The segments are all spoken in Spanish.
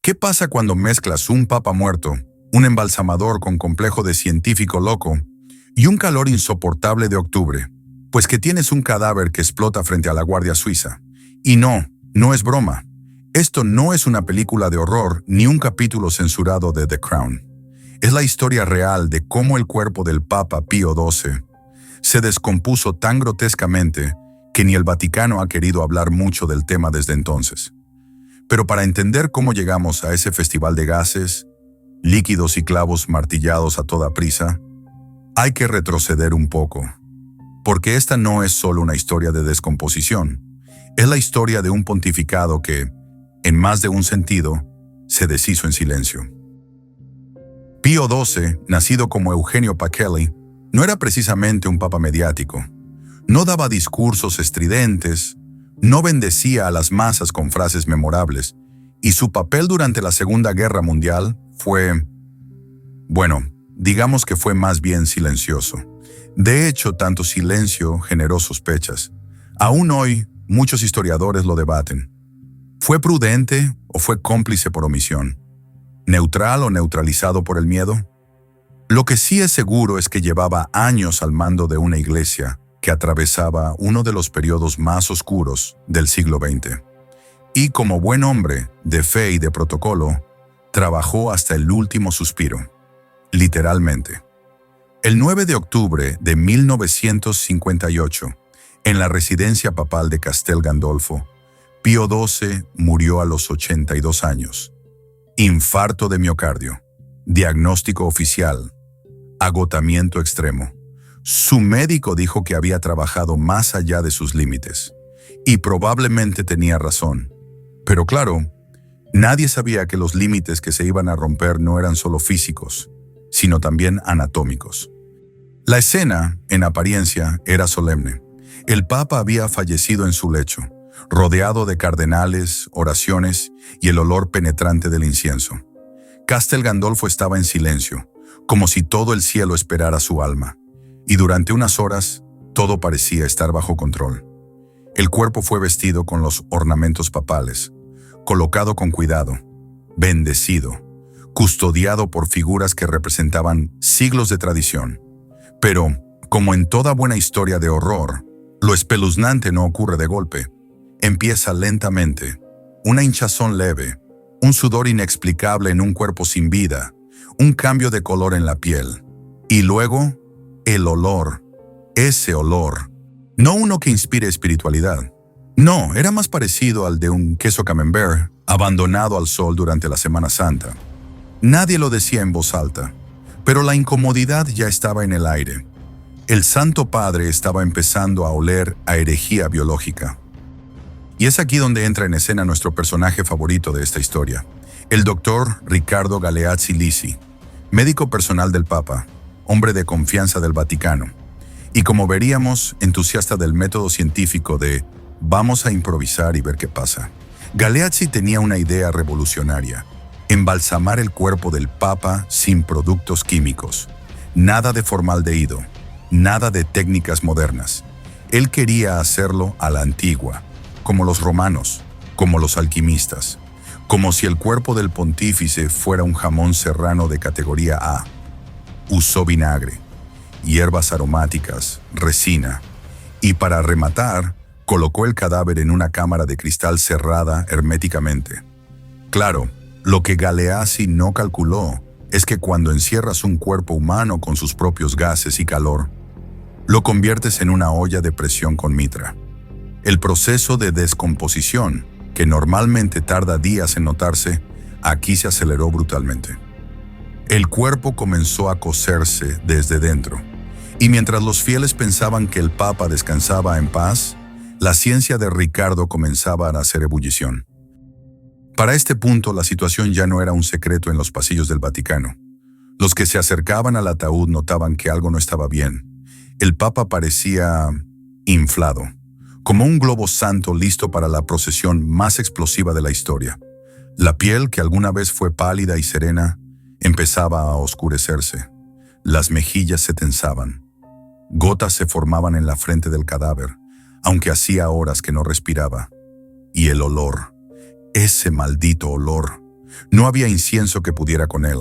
¿Qué pasa cuando mezclas un papa muerto, un embalsamador con complejo de científico loco y un calor insoportable de octubre? Pues que tienes un cadáver que explota frente a la Guardia Suiza. Y no, no es broma. Esto no es una película de horror ni un capítulo censurado de The Crown. Es la historia real de cómo el cuerpo del Papa Pío XII se descompuso tan grotescamente que ni el Vaticano ha querido hablar mucho del tema desde entonces. Pero para entender cómo llegamos a ese festival de gases, líquidos y clavos martillados a toda prisa, hay que retroceder un poco. Porque esta no es solo una historia de descomposición, es la historia de un pontificado que, en más de un sentido, se deshizo en silencio. Pío XII, nacido como Eugenio Pacelli, no era precisamente un papa mediático. No daba discursos estridentes, no bendecía a las masas con frases memorables, y su papel durante la Segunda Guerra Mundial fue, bueno, digamos que fue más bien silencioso. De hecho, tanto silencio generó sospechas. Aún hoy, muchos historiadores lo debaten. ¿Fue prudente o fue cómplice por omisión? ¿Neutral o neutralizado por el miedo? Lo que sí es seguro es que llevaba años al mando de una iglesia que atravesaba uno de los periodos más oscuros del siglo XX. Y como buen hombre de fe y de protocolo, trabajó hasta el último suspiro, literalmente. El 9 de octubre de 1958, en la residencia papal de Castel Gandolfo, Pío XII murió a los 82 años. Infarto de miocardio, diagnóstico oficial, agotamiento extremo. Su médico dijo que había trabajado más allá de sus límites, y probablemente tenía razón. Pero claro, nadie sabía que los límites que se iban a romper no eran solo físicos, sino también anatómicos. La escena, en apariencia, era solemne. El Papa había fallecido en su lecho, rodeado de cardenales, oraciones y el olor penetrante del incienso. Castel Gandolfo estaba en silencio, como si todo el cielo esperara su alma, y durante unas horas todo parecía estar bajo control. El cuerpo fue vestido con los ornamentos papales, colocado con cuidado, bendecido, custodiado por figuras que representaban siglos de tradición. Pero, como en toda buena historia de horror, lo espeluznante no ocurre de golpe. Empieza lentamente, una hinchazón leve, un sudor inexplicable en un cuerpo sin vida, un cambio de color en la piel. Y luego, el olor, ese olor. No uno que inspire espiritualidad. No, era más parecido al de un queso camembert abandonado al sol durante la Semana Santa. Nadie lo decía en voz alta, pero la incomodidad ya estaba en el aire. El Santo Padre estaba empezando a oler a herejía biológica. Y es aquí donde entra en escena nuestro personaje favorito de esta historia, el doctor Riccardo Galeazzi Lisi, médico personal del Papa, hombre de confianza del Vaticano, y como veríamos, entusiasta del método científico de vamos a improvisar y ver qué pasa. Galeazzi tenía una idea revolucionaria: embalsamar el cuerpo del Papa sin productos químicos. Nada de formaldehído, nada de técnicas modernas. Él quería hacerlo a la antigua, como los romanos, como los alquimistas, como si el cuerpo del pontífice fuera un jamón serrano de categoría A. Usó vinagre, hierbas aromáticas, resina, y para rematar, colocó el cadáver en una cámara de cristal cerrada herméticamente. Claro, lo que Galeazzi no calculó es que cuando encierras un cuerpo humano con sus propios gases y calor, lo conviertes en una olla de presión con mitra. El proceso de descomposición, que normalmente tarda días en notarse, aquí se aceleró brutalmente. El cuerpo comenzó a cocerse desde dentro, y mientras los fieles pensaban que el Papa descansaba en paz, la ciencia de Ricardo comenzaba a hacer ebullición. Para este punto, la situación ya no era un secreto en los pasillos del Vaticano. Los que se acercaban al ataúd notaban que algo no estaba bien. El Papa parecía inflado, como un globo santo listo para la procesión más explosiva de la historia. La piel, que alguna vez fue pálida y serena, empezaba a oscurecerse. Las mejillas se tensaban. Gotas se formaban en la frente del cadáver, aunque hacía horas que no respiraba. Y el olor, ese maldito olor, No había incienso que pudiera con él.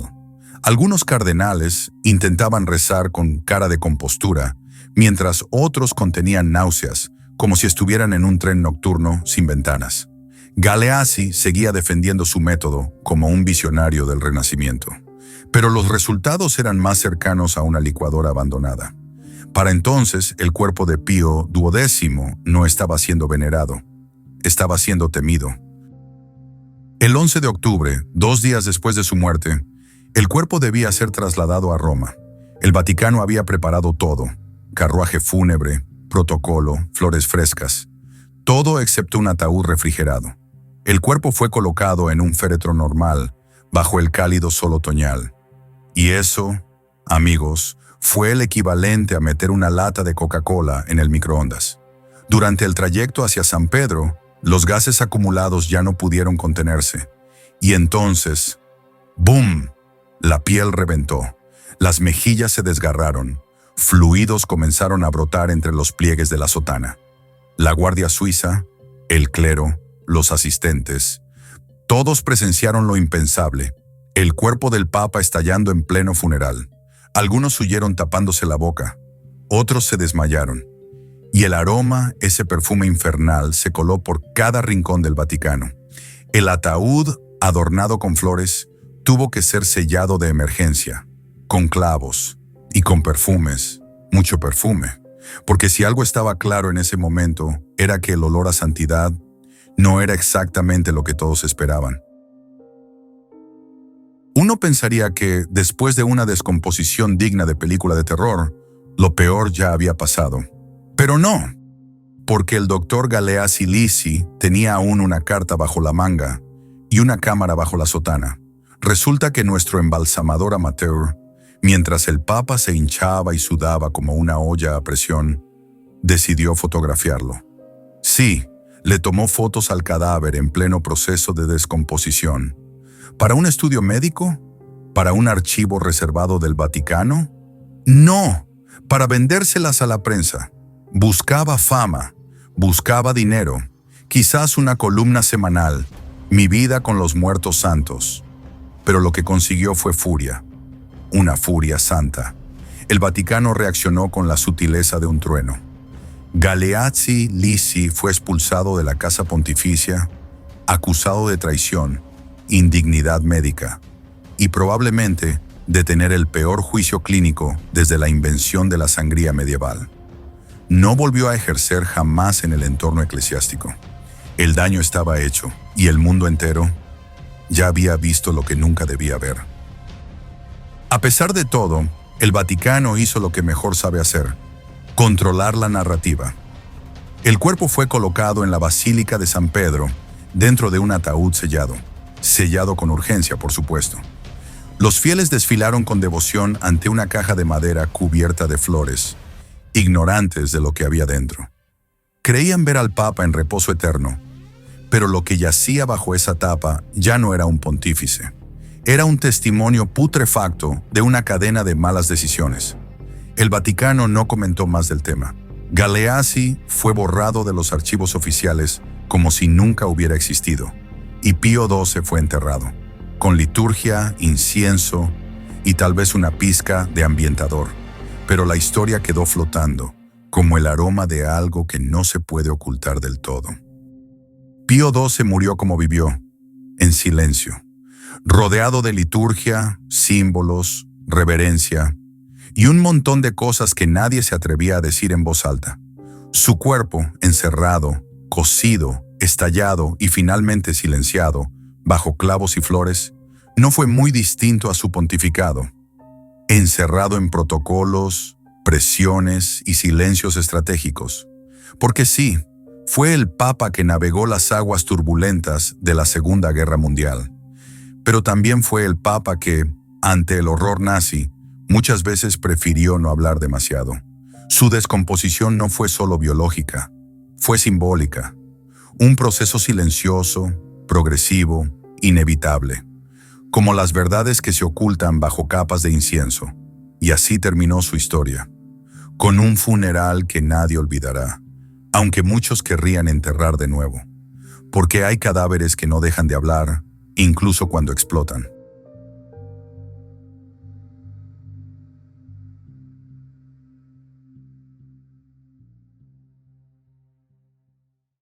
Algunos cardenales intentaban rezar con cara de compostura, mientras otros contenían náuseas, como si estuvieran en un tren nocturno sin ventanas. Galeazzi seguía defendiendo su método como un visionario del Renacimiento, pero los resultados eran más cercanos a una licuadora abandonada. Para entonces, el cuerpo de Pío XII no estaba siendo venerado, estaba siendo temido. El 11 de octubre, 2 días después de su muerte, el cuerpo debía ser trasladado a Roma. El Vaticano había preparado todo: carruaje fúnebre, protocolo, flores frescas, todo excepto un ataúd refrigerado. El cuerpo fue colocado en un féretro normal, bajo el cálido sol otoñal. Y eso, amigos, fue el equivalente a meter una lata de Coca-Cola en el microondas. Durante el trayecto hacia San Pedro, los gases acumulados ya no pudieron contenerse. Y entonces, ¡boom!, la piel reventó, las mejillas se desgarraron, fluidos comenzaron a brotar entre los pliegues de la sotana. La Guardia Suiza, el clero, los asistentes, todos presenciaron lo impensable: el cuerpo del Papa estallando en pleno funeral. Algunos huyeron tapándose la boca, otros se desmayaron. Y el aroma, ese perfume infernal, se coló por cada rincón del Vaticano. El ataúd, adornado con flores, tuvo que ser sellado de emergencia, con clavos y con perfumes, mucho perfume, porque si algo estaba claro en ese momento era que el olor a santidad no era exactamente lo que todos esperaban. Uno pensaría que, después de una descomposición digna de película de terror, lo peor ya había pasado. Pero no, porque el doctor Galeazzi Lisi tenía aún una carta bajo la manga y una cámara bajo la sotana. Resulta que nuestro embalsamador amateur, mientras el Papa se hinchaba y sudaba como una olla a presión, decidió fotografiarlo. Sí, le tomó fotos al cadáver en pleno proceso de descomposición. ¿Para un estudio médico? ¿Para un archivo reservado del Vaticano? No, para vendérselas a la prensa. Buscaba fama, buscaba dinero, quizás una columna semanal, mi vida con los muertos santos. Pero lo que consiguió fue furia, una furia santa. El Vaticano reaccionó con la sutileza de un trueno. Galeazzi Lisi fue expulsado de la Casa Pontificia, acusado de traición, indignidad médica y probablemente de tener el peor juicio clínico desde la invención de la sangría medieval. No volvió a ejercer jamás en el entorno eclesiástico. El daño estaba hecho y el mundo entero ya había visto lo que nunca debía ver. A pesar de todo, el Vaticano hizo lo que mejor sabe hacer: controlar la narrativa. El cuerpo fue colocado en la Basílica de San Pedro, dentro de un ataúd sellado con urgencia, por supuesto. Los fieles desfilaron con devoción ante una caja de madera cubierta de flores, ignorantes de lo que había dentro. Creían ver al Papa en reposo eterno, pero lo que yacía bajo esa tapa ya no era un pontífice. Era un testimonio putrefacto de una cadena de malas decisiones. El Vaticano no comentó más del tema. Galeazzi fue borrado de los archivos oficiales como si nunca hubiera existido, y Pío XII fue enterrado, con liturgia, incienso y tal vez una pizca de ambientador. Pero la historia quedó flotando, como el aroma de algo que no se puede ocultar del todo. Pío XII murió como vivió, en silencio, rodeado de liturgia, símbolos, reverencia y un montón de cosas que nadie se atrevía a decir en voz alta. Su cuerpo, encerrado, cocido, estallado y finalmente silenciado, bajo clavos y flores, no fue muy distinto a su pontificado. Encerrado en protocolos, presiones y silencios estratégicos. Porque sí, fue el Papa que navegó las aguas turbulentas de la Segunda Guerra Mundial. Pero también fue el Papa que, ante el horror nazi, muchas veces prefirió no hablar demasiado. Su descomposición no fue solo biológica, fue simbólica. Un proceso silencioso, progresivo, inevitable. Como las verdades que se ocultan bajo capas de incienso. Y así terminó su historia, con un funeral que nadie olvidará, aunque muchos querrían enterrar de nuevo, porque hay cadáveres que no dejan de hablar incluso cuando explotan.